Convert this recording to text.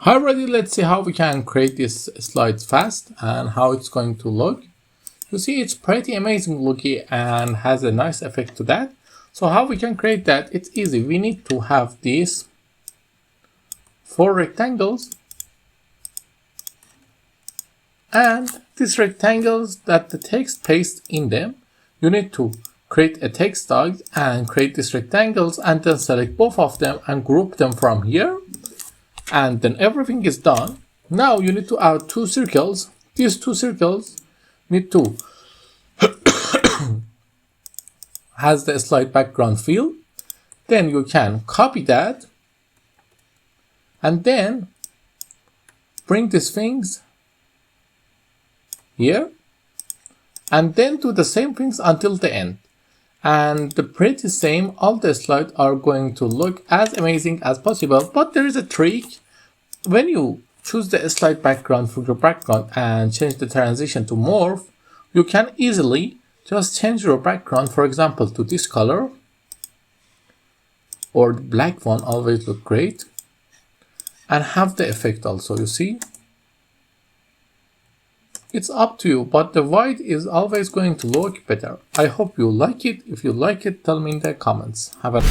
Alrighty, let's see how we can create this slide fast and how it's going to look. You see, it's pretty amazing looking and has a nice effect to that. So how we can create that? It's easy. We need to have these 4 rectangles, and these rectangles that the text pastes in them. You need to create a text tag and create these rectangles and then select both of them and group them from here. And then everything is done. Now you need to add 2 circles. These 2 circles need to has the slide background fill. Then you can copy that and then bring these things here and then do the same things until the end. And the pretty same, all the slides are going to look as amazing as possible. But there is a trick. When you choose the slide background for your background and change the transition to morph, you can easily just change your background, for example, to this color, or the black one always look great, and have the effect also, you see. It's up to you, but the white is always going to look better. I hope you like it. If you like it, tell me in the comments. Have a